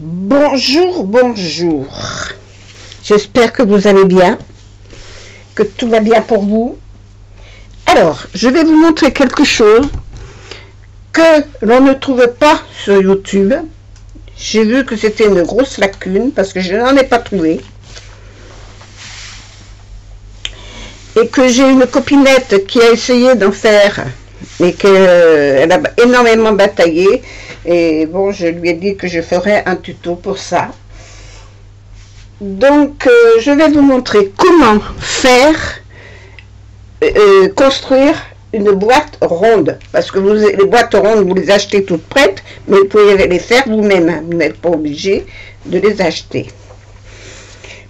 Bonjour, bonjour. J'espère que vous allez bien, que tout va bien pour vous. Alors, je vais vous montrer quelque chose que l'on ne trouve pas sur YouTube. J'ai vu que c'était une grosse lacune parce que je n'en ai pas trouvé. Et que j'ai une copinette qui a essayé d'en faire et qu'elle a énormément bataillé. Et bon, je lui ai dit que je ferais un tuto pour ça. Donc, je vais vous montrer comment faire, construire une boîte ronde. Parce que les boîtes rondes, vous les achetez toutes prêtes, mais vous pouvez les faire vous-même. Vous n'êtes pas obligé de les acheter.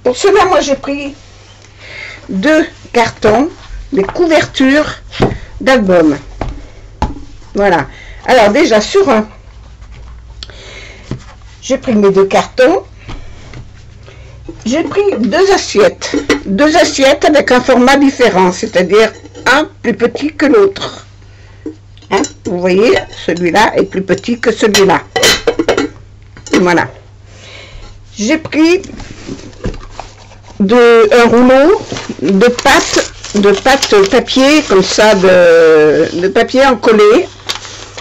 Pour cela, moi, j'ai pris 2 cartons, des couvertures d'albums. Voilà. Alors, déjà, sur un, j'ai pris mes 2 cartons. J'ai pris 2 assiettes. 2 assiettes avec un format différent, c'est-à-dire un plus petit que l'autre. Hein? Vous voyez, celui-là est plus petit que celui-là. Voilà. J'ai pris un rouleau de pâte papier, comme ça, de papier encollé,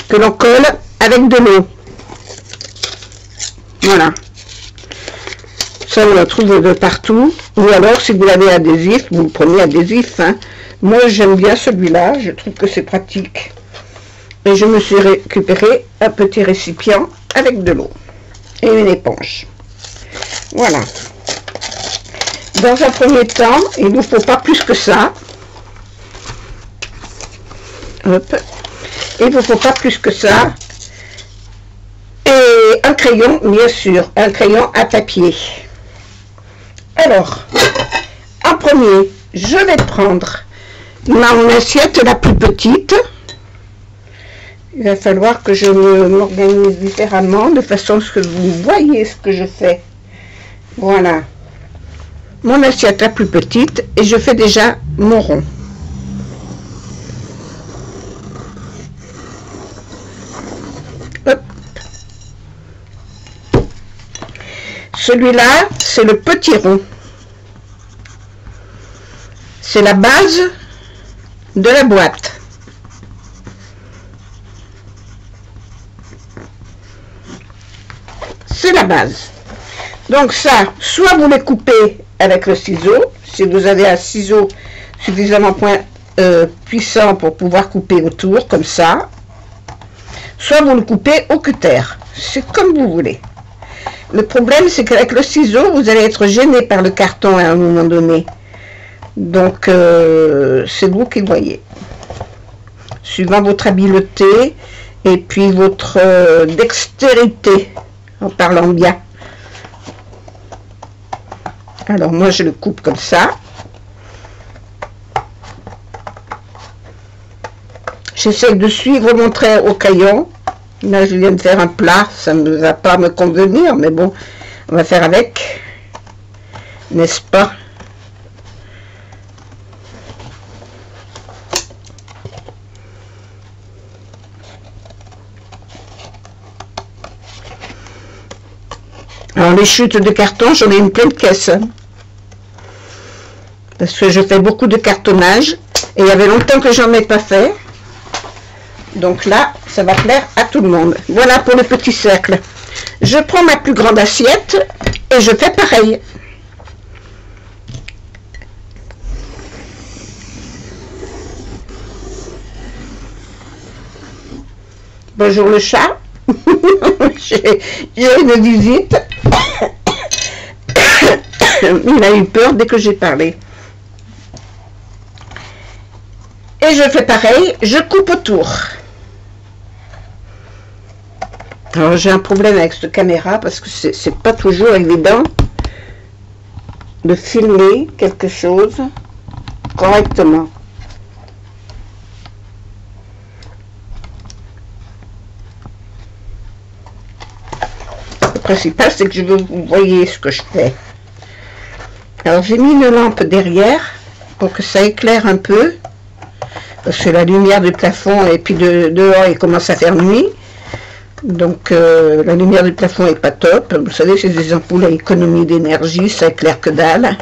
que l'on colle avec de l'eau. Voilà. Ça, on la trouve de partout. Ou alors, si vous l'avez adhésif, vous prenez adhésif. Hein. Moi, j'aime bien celui-là. Je trouve que c'est pratique. Et je me suis récupéré un petit récipient avec de l'eau. Et une éponge. Voilà. Dans un premier temps, il ne vous faut pas plus que ça. Hop. Il ne vous faut pas plus que ça. Et un crayon, bien sûr. Un crayon à papier. Alors, en premier, je vais prendre mon assiette la plus petite. Il va falloir que je m'organise différemment, de façon à ce que vous voyez ce que je fais. Voilà. Mon assiette la plus petite, et je fais déjà mon rond. Hop. Celui-là, c'est le petit rond. C'est la base de la boîte. C'est la base. Donc ça, soit vous les coupez avec le ciseau, si vous avez un ciseau suffisamment puissant pour pouvoir couper autour, comme ça, soit vous le coupez au cutter. C'est comme vous voulez. Le problème, c'est qu'avec le ciseau, vous allez être gêné par le carton à un moment donné. Donc, c'est vous qui voyez. Suivant votre habileté et puis votre dextérité, en parlant bien. Alors, moi, je le coupe comme ça. J'essaie de suivre mon trait au crayon. Là, je viens de faire un plat, ça ne va pas me convenir, mais bon, on va faire avec, n'est-ce pas? Alors, les chutes de carton, j'en ai une pleine caisse, hein, parce que je fais beaucoup de cartonnage, et il y avait longtemps que j'en ai pas fait. Donc là, ça va plaire à tout le monde. Voilà pour le petit cercle. Je prends ma plus grande assiette et je fais pareil. Bonjour le chat. J'ai une visite. Il a eu peur dès que j'ai parlé. Et je fais pareil, je coupe autour. Alors j'ai un problème avec cette caméra parce que c'est pas toujours évident de filmer quelque chose correctement. Le principal, c'est que je veux que vous voyez ce que je fais. Alors j'ai mis une lampe derrière pour que ça éclaire un peu. Parce que la lumière du plafond et puis dehors il commence à faire nuit. Donc la lumière du plafond est pas top. Vous savez, c'est des ampoules à économie d'énergie, ça éclaire que dalle.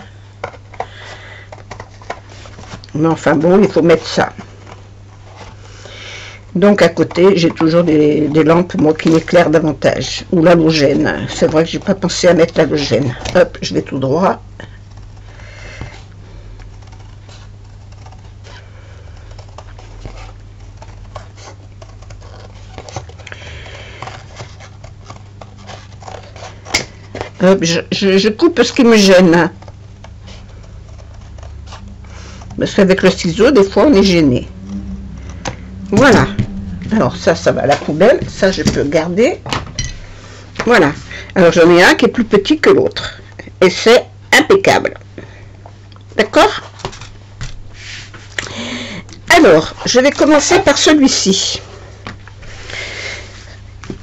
Mais enfin bon, il faut mettre ça. Donc à côté, j'ai toujours des lampes, moi, qui m'éclairent davantage. Ou l'halogène. C'est vrai que j'ai pas pensé à mettre l'halogène. Hop, je vais tout droit. Hop, je coupe ce qui me gêne. Parce qu'avec le ciseau, des fois, on est gêné. Voilà. Alors ça va à la poubelle. Ça, je peux garder. Voilà. Alors, j'en ai un qui est plus petit que l'autre. Et c'est impeccable. D'accord? Alors, je vais commencer par celui-ci.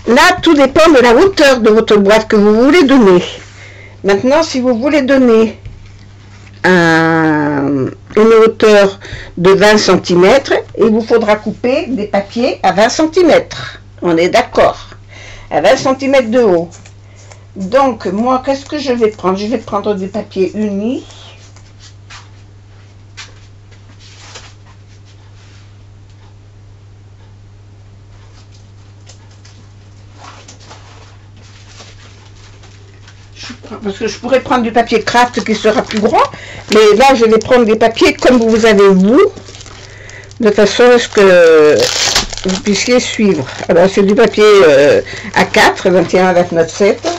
Là, tout dépend de la hauteur de votre boîte que vous voulez donner. Maintenant, si vous voulez donner une hauteur de 20 cm, il vous faudra couper des papiers à 20 cm. On est d'accord? À 20 cm de haut. Donc, moi, qu'est-ce que je vais prendre? Je vais prendre du papier uni. Parce que je pourrais prendre du papier craft qui sera plus grand, mais là je vais prendre des papiers comme vous avez vous, de façon à ce que vous puissiez suivre. Alors c'est du papier A4, 21 29 7.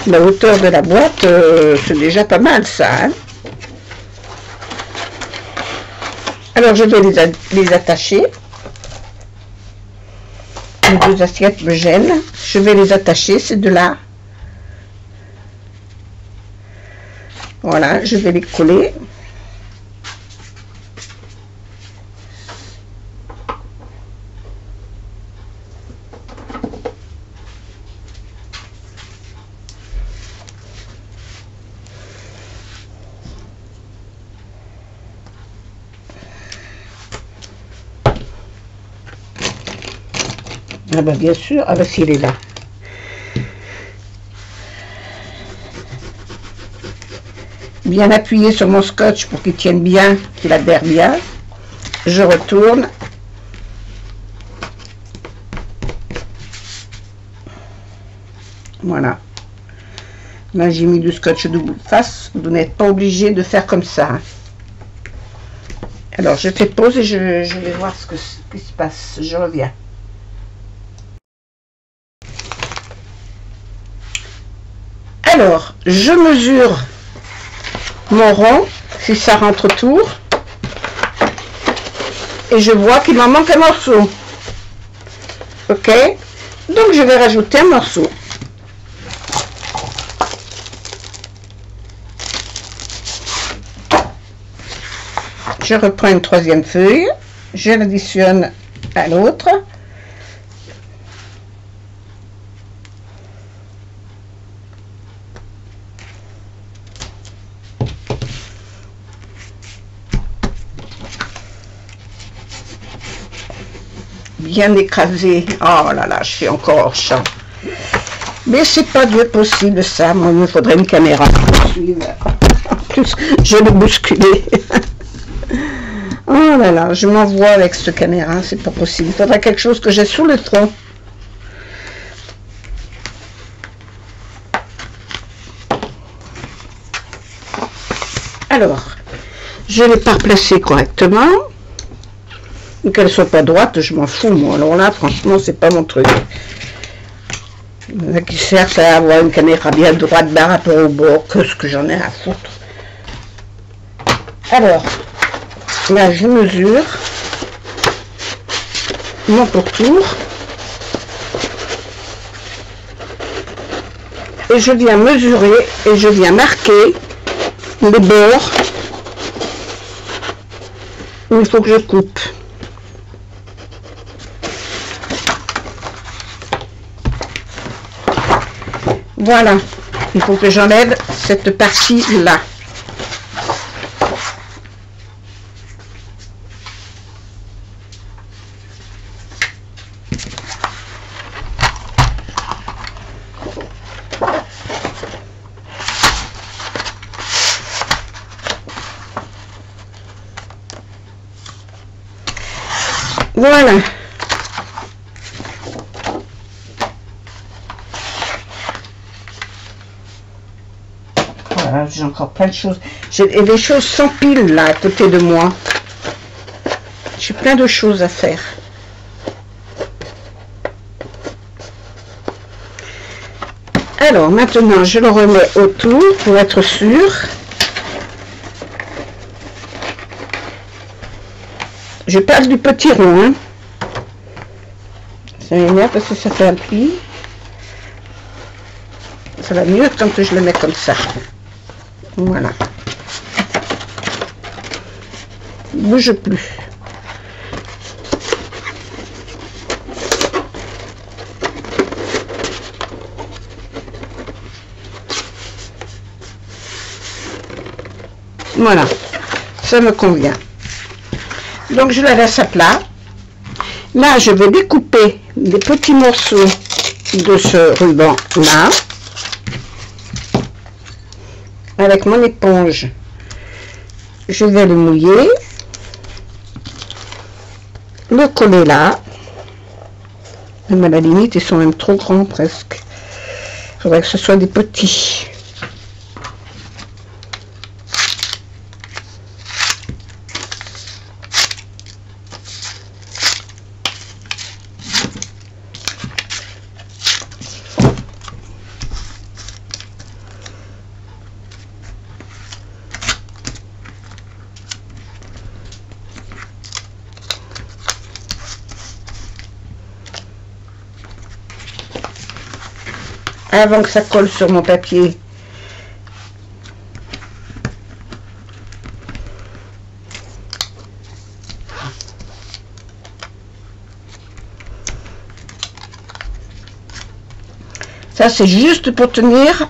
La hauteur de la boîte, c'est déjà pas mal ça. Hein. Alors je vais les attacher. Les deux assiettes me gênent. Je vais les attacher, c'est de là. Voilà, je vais les coller. Ah ben bien sûr, ah ben s'il est là. Bien appuyé sur mon scotch pour qu'il tienne bien, qu'il adhère bien. Je retourne. Voilà. Là j'ai mis du scotch double face. Vous n'êtes pas obligé de faire comme ça. Alors je fais pause et je vais voir ce qui se passe. Je reviens. Alors, je mesure mon rond, si ça rentre autour, et je vois qu'il m'en manque un morceau. Ok? Donc, je vais rajouter un morceau. Je reprends une troisième feuille, je l'additionne à l'autre. Bien écrasé. Oh là là, je suis encore hors champ. Mais c'est pas Dieu possible ça. Moi, il me faudrait une caméra pour suivre. En plus, je l'ai bousculé. Oh là là, je m'envoie avec cette caméra, c'est pas possible. Il faudrait quelque chose que j'ai sous le front. Alors, je vais pas replacer correctement. Qu'elle soit pas droite, je m'en fous, moi. Alors là, franchement, c'est pas mon truc. Il y en a qui cherchent à avoir une caméra bien droite par rapport au bord. Qu'est-ce que j'en ai à foutre? Alors, là, je mesure mon pourtour. Et je viens mesurer et je viens marquer les bords où il faut que je coupe. Voilà, il faut que j'enlève cette partie-là. Voilà. Voilà, j'ai encore plein de choses. J'ai des choses sans pile là à côté de moi. J'ai plein de choses à faire. Alors maintenant je le remets autour pour être sûr. Je passe du petit rond, hein. Ça m'énerve parce que ça fait un pli. Ça va mieux quand je le mets comme ça. Voilà. Il ne bouge plus. Voilà. Ça me convient. Donc je la laisse à plat. Là, je vais découper des petits morceaux de ce ruban là. Avec mon éponge, je vais le mouiller. Le coller là. Même à la limite, ils sont même trop grands presque. Il faudrait que ce soit des petits. Avant que ça colle sur mon papier. Ça, c'est juste pour tenir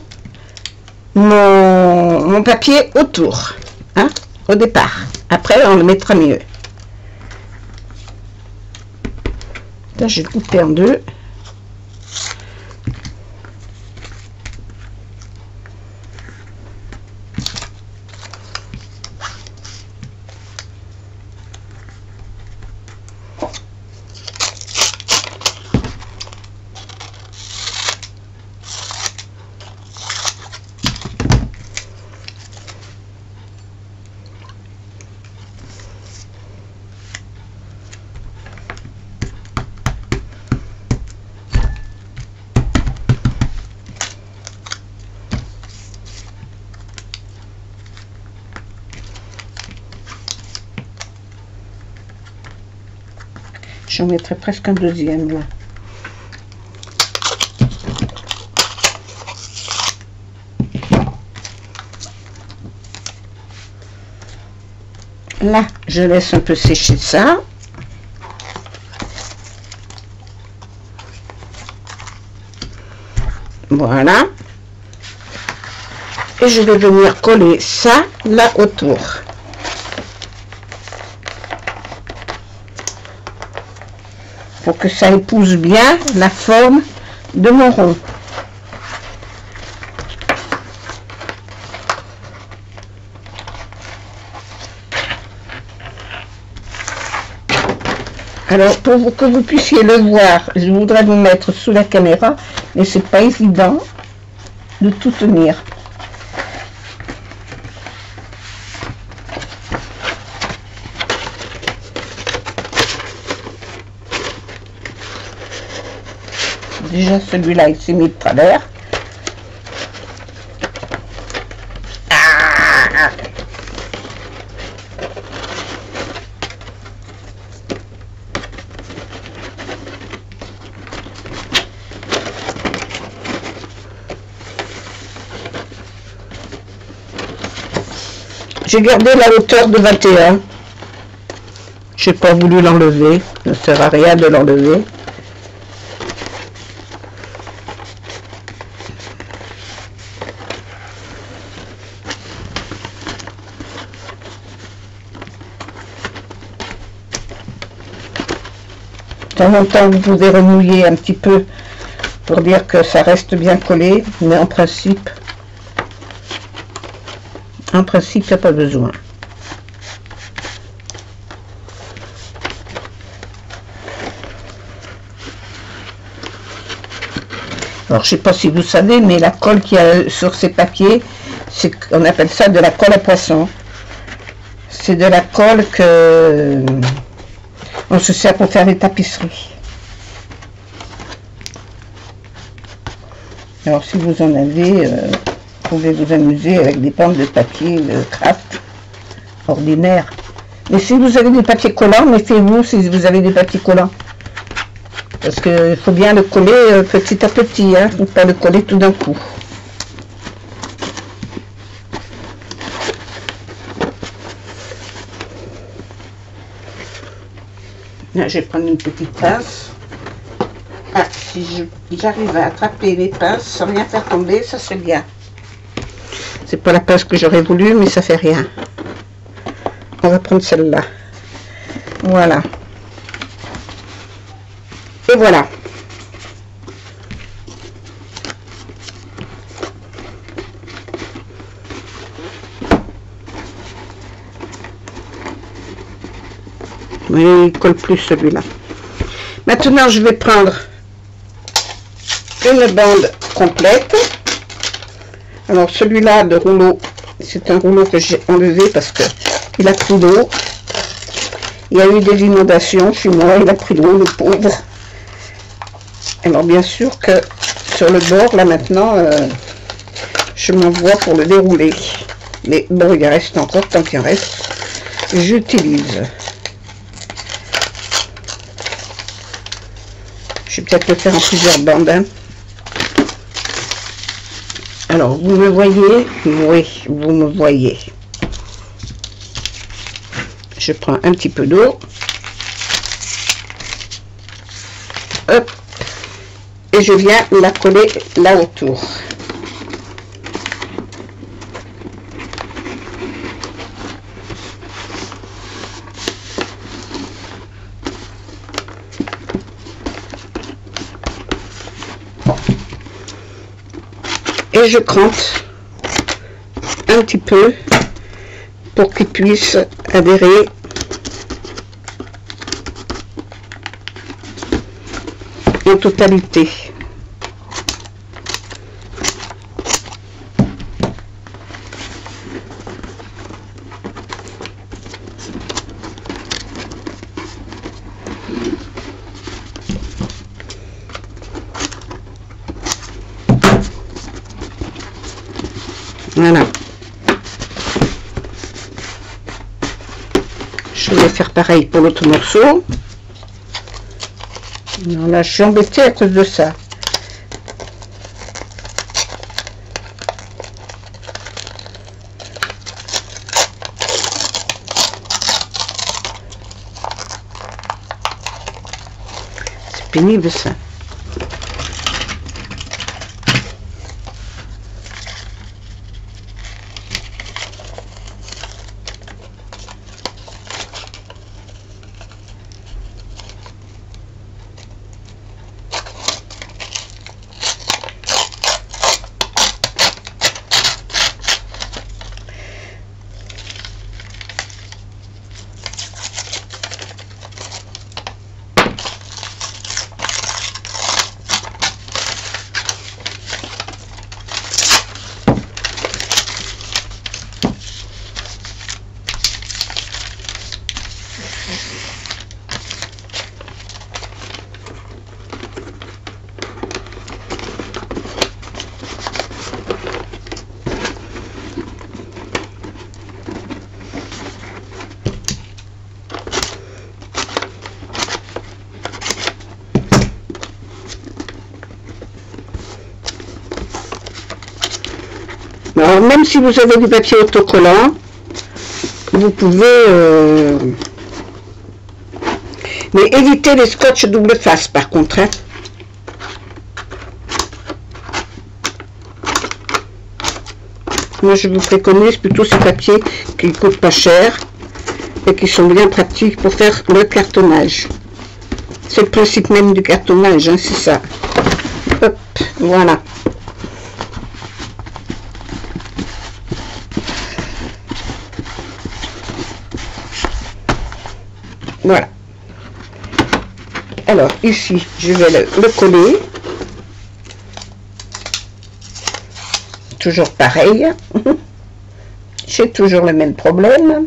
mon papier autour, hein, au départ. Après, on le mettra mieux. Là, je vais le couper en deux. J'en mettrai presque un deuxième là. Là, je laisse un peu sécher ça. Voilà. Et je vais venir coller ça là autour. Pour que ça épouse bien la forme de mon rond. Alors, pour que vous puissiez le voir, je voudrais vous mettre sous la caméra, mais c'est pas évident de tout tenir. Déjà, celui-là, il s'est mis de travers. Ah! J'ai gardé la hauteur de 21. Je n'ai pas voulu l'enlever. Ça ne sert à rien de l'enlever. De temps en temps, vous pouvez remouiller un petit peu pour dire que ça reste bien collé, mais en principe, il n'y a pas besoin. Alors, je sais pas si vous savez, mais la colle qu'il y a sur ces papiers, on appelle ça de la colle à poisson. C'est de la colle que on se sert pour faire des tapisseries. Alors, si vous en avez, vous pouvez vous amuser avec des bandes de papier de craft ordinaire. Mais si vous avez des papiers collants, méfiez-vous si vous avez des papiers collants. Parce qu'il faut bien le coller petit à petit, hein, faut pas le coller tout d'un coup. Là, je vais prendre une petite pince. Ah, si j'arrive à attraper les pinces sans rien faire tomber, ça serait bien. C'est pas la pince que j'aurais voulu, mais ça fait rien. On va prendre celle-là. Voilà. Et voilà. Oui, il colle plus celui-là. Maintenant, je vais prendre une bande complète. Alors, celui-là de rouleau, c'est un rouleau que j'ai enlevé parce que il a pris l'eau. Il y a eu des inondations chez moi, il a pris l'eau, le pauvre. Alors, bien sûr que sur le bord, là maintenant, je m'envoie pour le dérouler. Mais bon, il reste encore, tant qu'il en reste, j'utilise. Je vais peut-être le faire en plusieurs bandes. Hein. Alors, vous me voyez? Oui, vous me voyez. Je prends un petit peu d'eau. Hop. Et je viens la coller là autour. Et je crampe un petit peu pour qu'il puisse adhérer en totalité. Voilà. Je vais faire pareil pour l'autre morceau. Non, là, je suis embêtée à cause de ça. C'est pénible ça. Alors, même si vous avez du papier autocollant, vous pouvez... Mais évitez les scotch double face, par contre. Hein. Moi, je vous préconise plutôt ces papiers qui ne coûtent pas cher et qui sont bien pratiques pour faire le cartonnage. C'est le principe même du cartonnage, hein, c'est ça. Hop, voilà. Voilà. Alors, ici, je vais le coller. toujours pareil. J'ai toujours le même problème.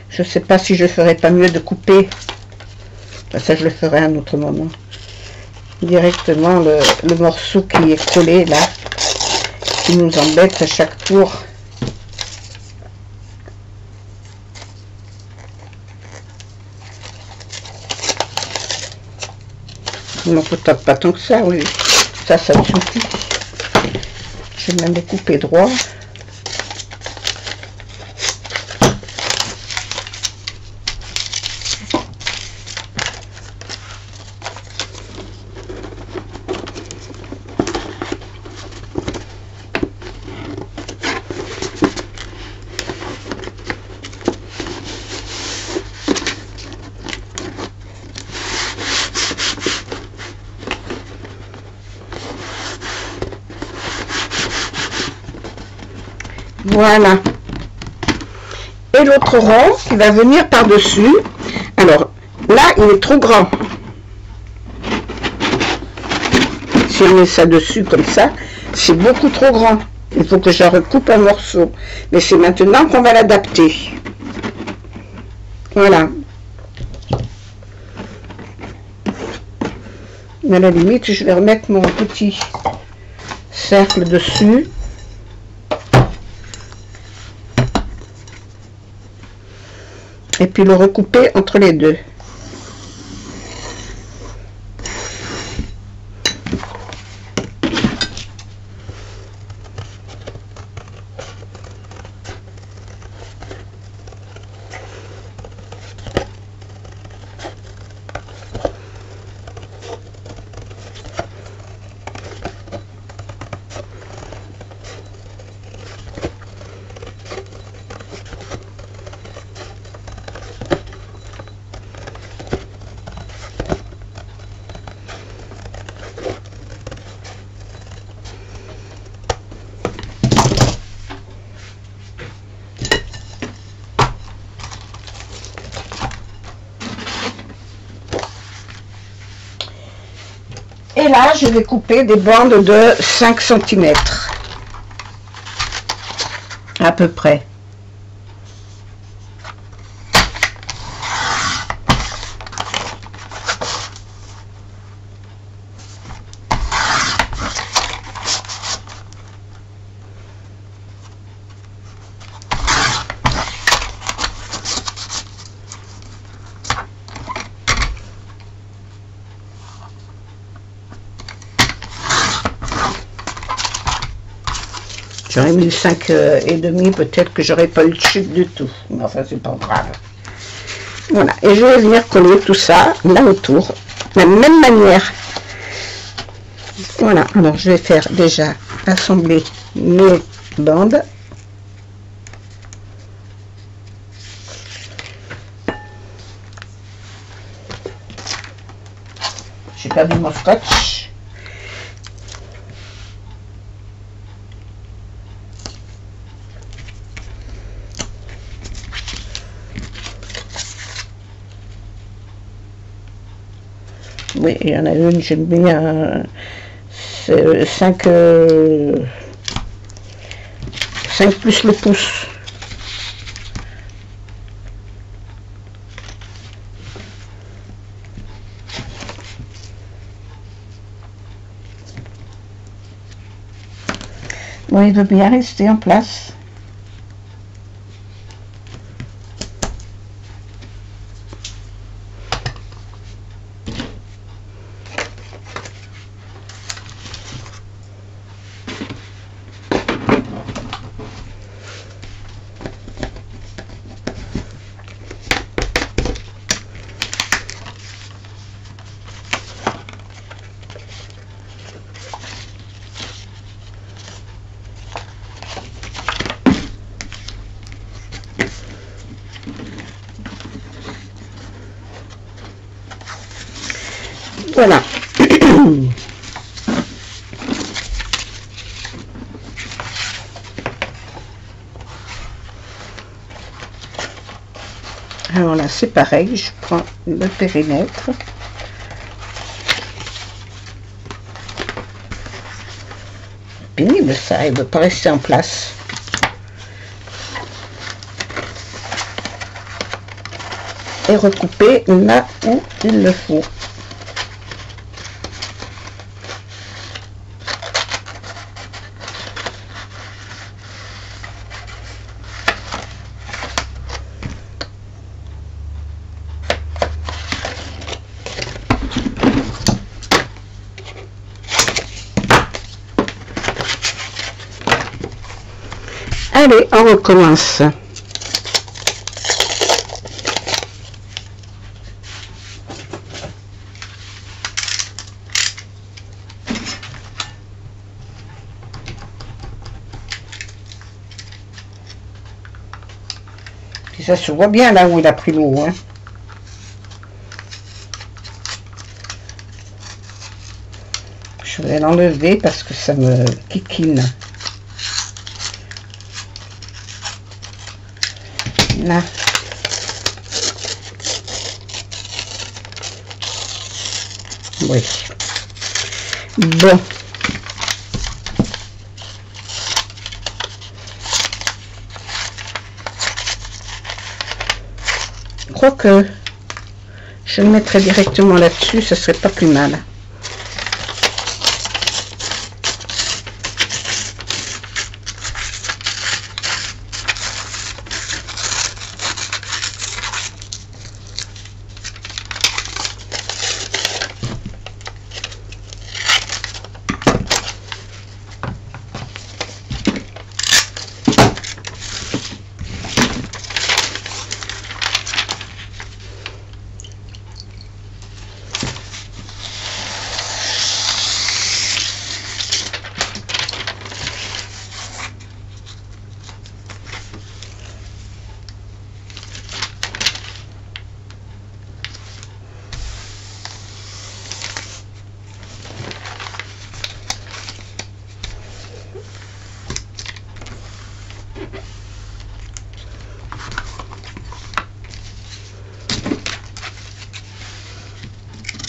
Je sais pas si je ferais pas mieux de couper. Ça, je le ferai à un autre moment. Directement le morceau qui est collé là, qui nous embête à chaque tour. Non, peut-être pas tant que ça, oui. Ça me suffit. Je vais même les couper droit. Voilà. Et l'autre rond qui va venir par-dessus. Alors, là, il est trop grand. Si on met ça dessus comme ça, c'est beaucoup trop grand. Il faut que je recoupe un morceau. Mais c'est maintenant qu'on va l'adapter. Voilà. Mais à la limite, je vais remettre mon petit cercle dessus. Et puis le recouper entre les deux. Et là, je vais couper des bandes de 5 cm. À peu près. J'aurais mis 5 et demi, peut-être que j'aurais pas eu de chute du tout. Mais enfin, c'est pas grave. Voilà. Et je vais venir coller tout ça là autour. De la même manière. Voilà. Alors, je vais faire déjà assembler mes bandes. J'ai perdu mon scotch. Oui, il y en a une, j'aime bien 5 plus le pouce. Bon, il veut bien rester en place. Voilà. Alors là, c'est pareil, je prends le périmètre. de ça, il ne veut pas rester en place. Et recouper là où il le faut. Allez, on recommence. Puis ça se voit bien là où il a pris l'eau, hein. Je vais l'enlever parce que ça me kikine. Là. Oui. Bon. Je crois que je le mettrai directement là-dessus, ce serait pas plus mal.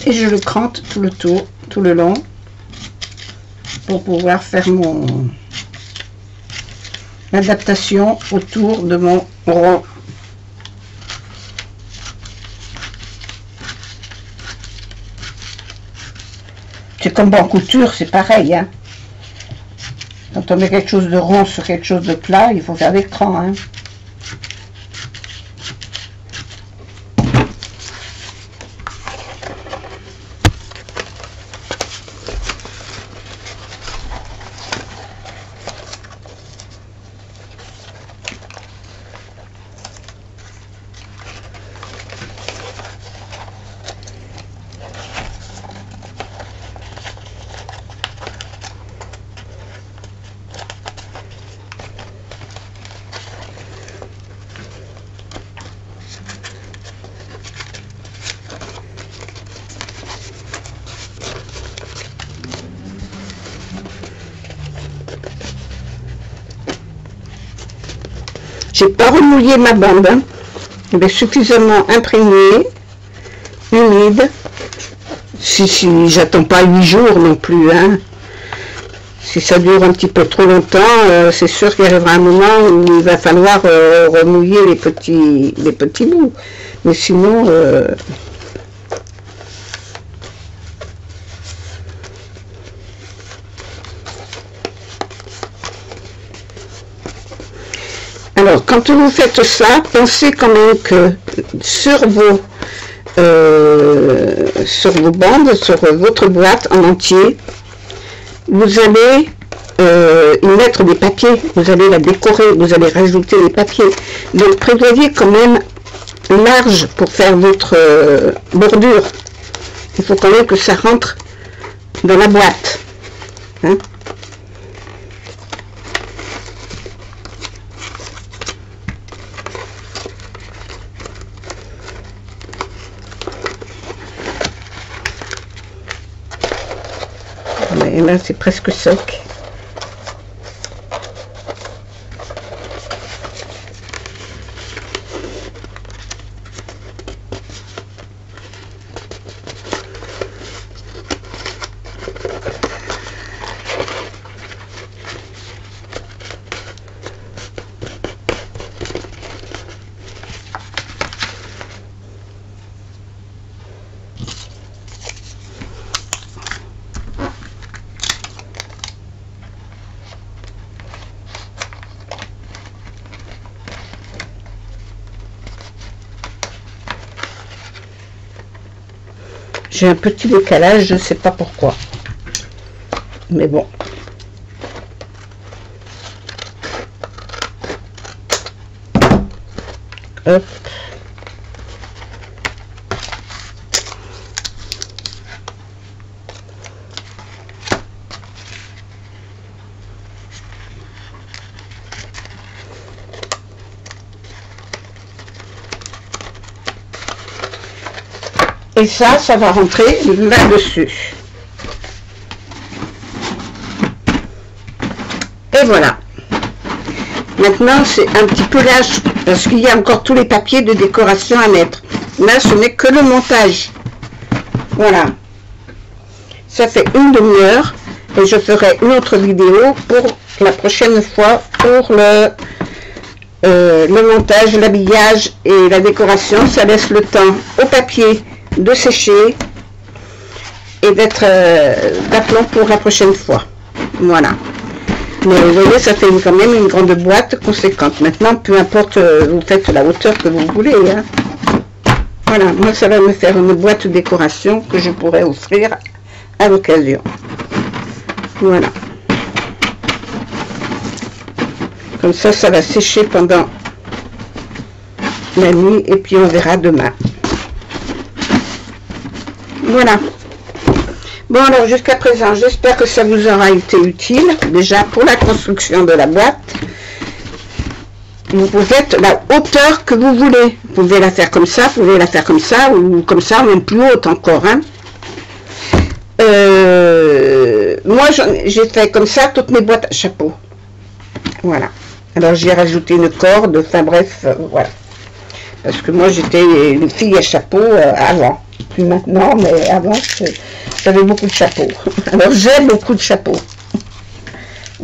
Et je le crante tout le tour, tout le long, pour pouvoir faire mon adaptation autour de mon rond. C'est comme en couture, c'est pareil, hein. Quand on met quelque chose de rond sur quelque chose de plat, il faut faire des crans, hein. J'ai pas remouillé ma bande, hein. Elle est suffisamment imprégnée, humide. Si j'attends pas 8 jours non plus, hein. Si ça dure un petit peu trop longtemps, c'est sûr qu'il arrivera un moment où il va falloir remouiller les petits bouts. Mais sinon, alors, quand vous faites ça, pensez quand même que sur vos bandes, sur votre boîte en entier, vous allez y mettre des papiers, vous allez la décorer, vous allez rajouter des papiers. Donc, prévoyez quand même large pour faire votre bordure. Il faut quand même que ça rentre dans la boîte. Hein? Et là, c'est presque sec. J'ai un petit décalage, je ne sais pas pourquoi. Mais bon. Hop. Et ça va rentrer là-dessus. Et voilà. Maintenant, c'est un petit peu lâche, parce qu'il y a encore tous les papiers de décoration à mettre. Là, ce n'est que le montage. Voilà. Ça fait une demi-heure, et je ferai une autre vidéo pour la prochaine fois, pour le montage, l'habillage et la décoration. Ça laisse le temps au papier de sécher et d'être d'aplomb pour la prochaine fois. Voilà. Mais vous voyez, ça fait quand même une grande boîte conséquente. Maintenant, peu importe, vous faites la hauteur que vous voulez. Hein. Voilà, moi ça va me faire une boîte décoration que je pourrais offrir à l'occasion. Voilà. Comme ça, ça va sécher pendant la nuit et puis on verra demain. Voilà. Bon, alors jusqu'à présent, j'espère que ça vous aura été utile. Déjà pour la construction de la boîte, vous pouvez mettre la hauteur que vous voulez. Vous pouvez la faire comme ça, vous pouvez la faire comme ça, ou comme ça, même plus haute encore. Hein. Moi, j'ai fait comme ça toutes mes boîtes à chapeau. Voilà. Alors, j'ai rajouté une corde, enfin bref, voilà. Parce que moi, j'étais une fille à chapeau avant. Plus maintenant, mais avant, j'avais beaucoup de chapeaux. Alors, j'ai beaucoup de chapeaux.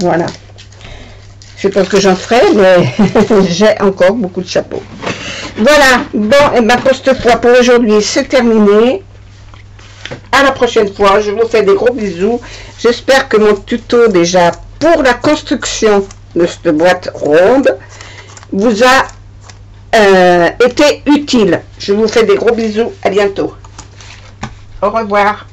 Voilà. Je sais pas ce que j'en ferai, mais j'ai encore beaucoup de chapeaux. Voilà. Bon, et bien pour cette fois, pour aujourd'hui, c'est terminé. À la prochaine fois. Je vous fais des gros bisous. J'espère que mon tuto, déjà, pour la construction de cette boîte ronde, vous a été utile. Je vous fais des gros bisous. À bientôt. Au revoir.